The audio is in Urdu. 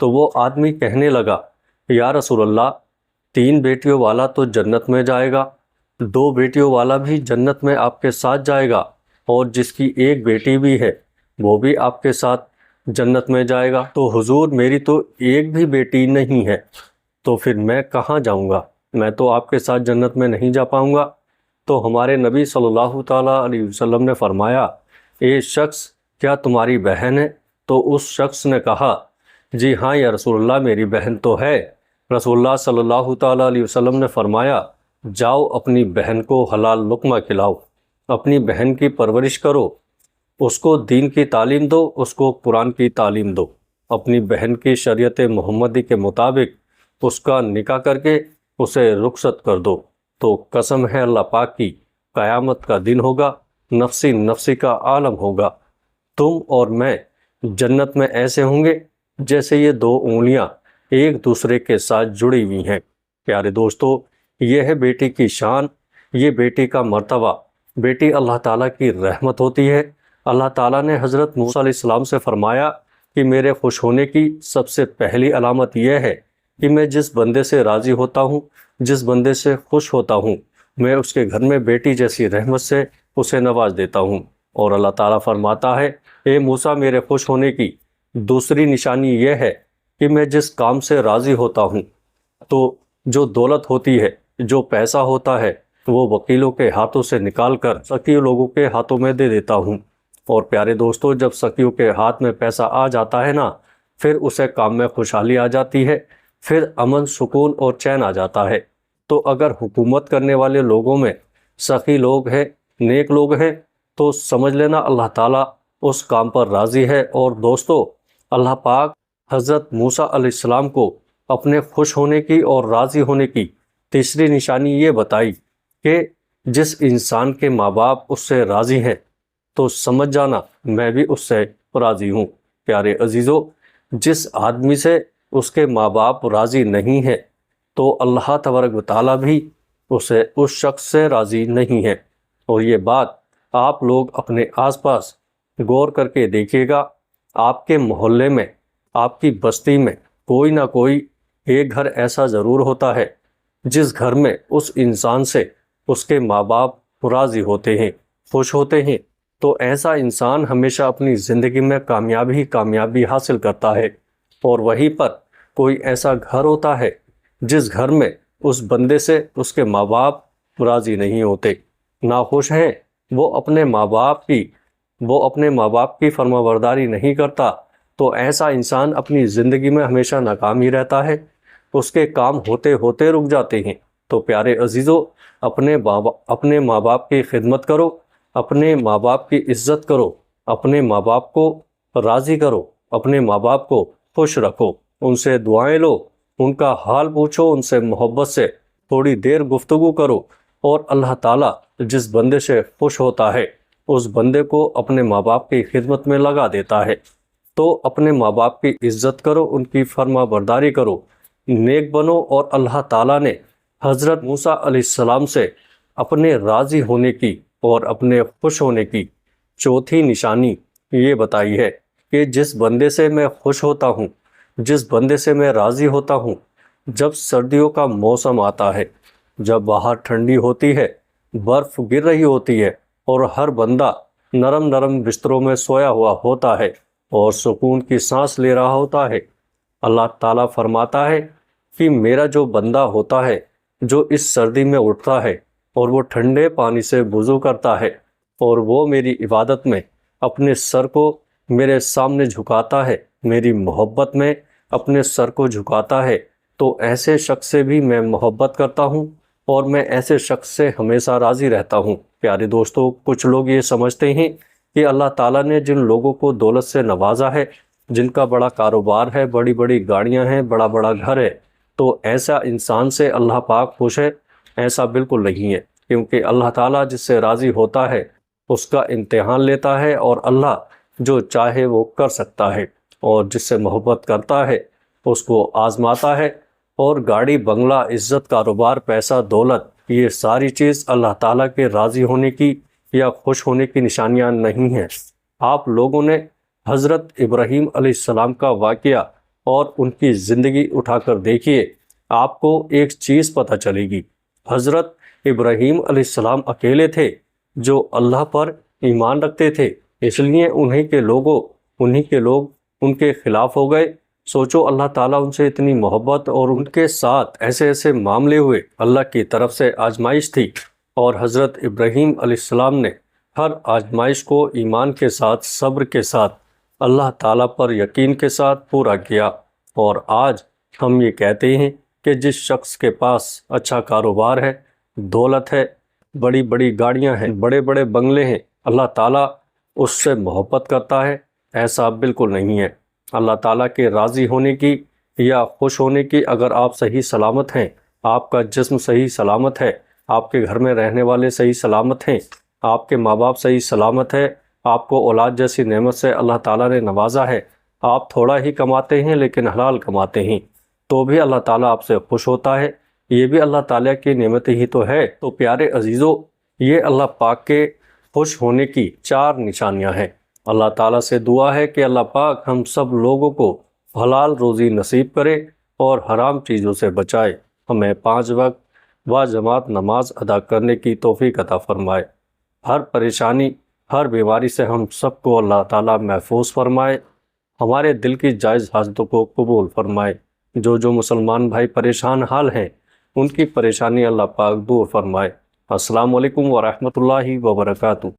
تو وہ آدمی کہنے لگا یا رسول اللہ 3 بیٹیوں والا تو جنت میں جائے گا، 2 بیٹیوں والا بھی جنت میں آپ کے ساتھ جائے گا، اور جس کی 1 بیٹی بھی ہے وہ بھی آپ کے ساتھ جنت میں جائے گا۔ تو حضور میری تو 1 بھی بیٹی نہیں ہے، تو پھر میں کہاں جاؤں گا؟ میں تو آپ کے ساتھ جنت میں نہیں جا پاؤں گا۔ تو ہمارے نبی صلی اللہ تعالیٰ علیہ وسلم نے فرمایا اے شخص کیا تمہاری بہن ہے؟ تو اس شخص نے کہا جی ہاں یا رسول اللہ میری بہن تو ہے۔ رسول اللہ صلی اللہ تعالیٰ علیہ وسلم نے فرمایا جاؤ اپنی بہن کو حلال لقمہ کھلاؤ، اپنی بہن کی پرورش کرو، اس کو دین کی تعلیم دو، اس کو قرآن کی تعلیم دو، اپنی بہن کی شریعت محمدی کے مطابق اس کا نکاح کر کے اسے رخصت کر دو۔ تو قسم ہے اللہ پاک کی، قیامت کا دن ہوگا، نفسی نفسی کا عالم ہوگا، تم اور میں جنت میں ایسے ہوں گے جیسے یہ 2 انگلیاں ایک دوسرے کے ساتھ جڑی ہوئی ہیں۔ پیارے دوستو، یہ ہے بیٹی کی شان، یہ بیٹی کا مرتبہ۔ بیٹی اللہ تعالیٰ کی رحمت ہوتی ہے۔ اللہ تعالیٰ نے حضرت موسیٰ علیہ السلام سے فرمایا کہ میرے خوش ہونے کی سب سے پہلی علامت یہ ہے کہ میں جس بندے سے راضی ہوتا ہوں، جس بندے سے خوش ہوتا ہوں، میں اس کے گھر میں بیٹی جیسی رحمت سے اسے نواز دیتا ہوں۔ اور اللہ تعالیٰ فرماتا ہے اے موسیٰ میرے خوش ہونے کی دوسری نشانی یہ ہے کہ میں جس کام سے راضی ہوتا ہوں، تو جو دولت ہوتی ہے، جو پیسہ ہوتا ہے، وہ وکیلوں کے ہاتھوں سے نکال کر سخی لوگوں کے ہاتھوں میں دے دیتا ہوں۔ اور پیارے دوستو، جب سخیوں کے ہاتھ میں پیسہ آ جاتا ہے نا، پھر اسے کام میں خوشحالی آ جاتی ہے، پھر امن سکون اور چین آ جاتا ہے۔ تو اگر حکومت کرنے والے لوگوں میں سخی لوگ ہیں، نیک لوگ ہیں، تو سمجھ لینا اللہ تعالیٰ اس کام پر راضی ہے۔ اور دوستو، اللہ پاک حضرت موسیٰ علیہ السلام کو اپنے خوش ہونے کی اور راضی ہونے کی تیسری نشانی یہ بتائی کہ جس انسان کے ماں باپ اس سے راضی ہیں تو سمجھ جانا میں بھی اس سے راضی ہوں۔ پیارے عزیزو، جس آدمی سے اس کے ماں باپ راضی نہیں ہے تو اللہ تبارک و تعالیٰ بھی اسے اس شخص سے راضی نہیں ہے۔ اور یہ بات آپ لوگ اپنے آس پاس غور کر کے دیکھیے گا، آپ کے محلے میں، آپ کی بستی میں کوئی نہ کوئی ایک گھر ایسا ضرور ہوتا ہے جس گھر میں اس انسان سے اس کے ماں باپ راضی ہوتے ہیں، خوش ہوتے ہیں۔ تو ایسا انسان ہمیشہ اپنی زندگی میں کامیابی حاصل کرتا ہے۔ اور وہیں پر کوئی ایسا گھر ہوتا ہے جس گھر میں اس بندے سے اس کے ماں باپ راضی نہیں ہوتے، ناخوش ہیں، وہ اپنے ماں باپ کی فرما برداری نہیں کرتا، تو ایسا انسان اپنی زندگی میں ہمیشہ ناکام ہی رہتا ہے، اس کے کام ہوتے ہوتے رک جاتے ہیں۔ تو پیارے عزیزو، اپنے ماں باپ کی خدمت کرو، اپنے ماں باپ کی عزت کرو، اپنے ماں باپ کو راضی کرو، اپنے ماں باپ کو خوش رکھو، ان سے دعائیں لو، ان کا حال پوچھو، ان سے محبت سے تھوڑی دیر گفتگو کرو۔ اور اللہ تعالیٰ جس بندے سے خوش ہوتا ہے اس بندے کو اپنے ماں باپ کی خدمت میں لگا دیتا ہے۔ تو اپنے ماں باپ کی عزت کرو، ان کی فرما برداری کرو، نیک بنو۔ اور اللہ تعالیٰ نے حضرت موسیٰ علیہ السلام سے اپنے راضی ہونے کی اور اپنے خوش ہونے کی چوتھی نشانی یہ بتائی ہے کہ جس بندے سے میں خوش ہوتا ہوں، جس بندے سے میں راضی ہوتا ہوں، جب سردیوں کا موسم آتا ہے، جب باہر ٹھنڈی ہوتی ہے، برف گر رہی ہوتی ہے اور ہر بندہ نرم نرم بستروں میں سویا ہوا ہوتا ہے اور سکون کی سانس لے رہا ہوتا ہے، اللہ تعالیٰ فرماتا ہے کہ میرا جو بندہ ہوتا ہے جو اس سردی میں اٹھتا ہے اور وہ ٹھنڈے پانی سے وضو کرتا ہے اور وہ میری عبادت میں اپنے سر کو میرے سامنے جھکاتا ہے، میری محبت میں اپنے سر کو جھکاتا ہے، تو ایسے شخص سے بھی میں محبت کرتا ہوں اور میں ایسے شخص سے ہمیشہ راضی رہتا ہوں۔ پیارے دوستو، کچھ لوگ یہ سمجھتے ہیں کہ اللہ تعالیٰ نے جن لوگوں کو دولت سے نوازا ہے، جن کا بڑا کاروبار ہے، بڑی بڑی گاڑیاں ہیں، بڑا بڑا گھر ہے، تو ایسا انسان سے اللہ پاک خوش ہے۔ ایسا بالکل نہیں ہے، کیونکہ اللہ تعالیٰ جس سے راضی ہوتا ہے اس کا امتحان لیتا ہے، اور اللہ جو چاہے وہ کر سکتا ہے، اور جس سے محبت کرتا ہے اس کو آزماتا ہے۔ اور گاڑی، بنگلہ، عزت، کاروبار، پیسہ، دولت، یہ ساری چیز اللہ تعالیٰ کے راضی ہونے کی یا خوش ہونے کی نشانیاں نہیں ہیں۔ آپ لوگوں نے حضرت ابراہیم علیہ السلام کا واقعہ اور ان کی زندگی اٹھا کر دیکھیے، آپ کو ایک چیز پتہ چلے گی۔ حضرت ابراہیم علیہ السلام اکیلے تھے جو اللہ پر ایمان رکھتے تھے، اس لیے انہی کے لوگ ان کے خلاف ہو گئے۔ سوچو، اللہ تعالیٰ ان سے اتنی محبت اور ان کے ساتھ ایسے ایسے معاملے ہوئے، اللہ کی طرف سے آزمائش تھی، اور حضرت ابراہیم علیہ السلام نے ہر آزمائش کو ایمان کے ساتھ، صبر کے ساتھ، اللہ تعالیٰ پر یقین کے ساتھ پورا کیا۔ اور آج ہم یہ کہتے ہیں کہ جس شخص کے پاس اچھا کاروبار ہے، دولت ہے، بڑی بڑی گاڑیاں ہیں، بڑے بڑے بنگلے ہیں، اللہ تعالیٰ اس سے محبت کرتا ہے، ایسا بالکل نہیں ہے۔ اللہ تعالیٰ کے راضی ہونے کی یا خوش ہونے کی، اگر آپ صحیح سلامت ہیں، آپ کا جسم صحیح سلامت ہے، آپ کے گھر میں رہنے والے صحیح سلامت ہیں، آپ کے ماں باپ صحیح سلامت ہے، آپ کو اولاد جیسی نعمت سے اللہ تعالیٰ نے نوازا ہے، آپ تھوڑا ہی کماتے ہیں لیکن حلال کماتے ہیں، تو بھی اللہ تعالیٰ آپ سے خوش ہوتا ہے، یہ بھی اللہ تعالیٰ کی نعمت ہی تو ہے۔ تو پیارے عزیزو، یہ اللہ پاک کے خوش ہونے کی 4 نشانیاں ہیں۔ اللہ تعالیٰ سے دعا ہے کہ اللہ پاک ہم سب لوگوں کو حلال روزی نصیب کرے اور حرام چیزوں سے بچائے، ہمیں 5 وقت با جماعت نماز ادا کرنے کی توفیق عطا فرمائے، ہر پریشانی، ہر بیماری سے ہم سب کو اللہ تعالیٰ محفوظ فرمائے، ہمارے دل کی جائز حاجتوں کو قبول فرمائے۔ جو مسلمان بھائی پریشان حال ہیں، ان کی پریشانی اللہ پاک دور فرمائے۔ السلام علیکم ورحمۃ اللہ وبرکاتہ۔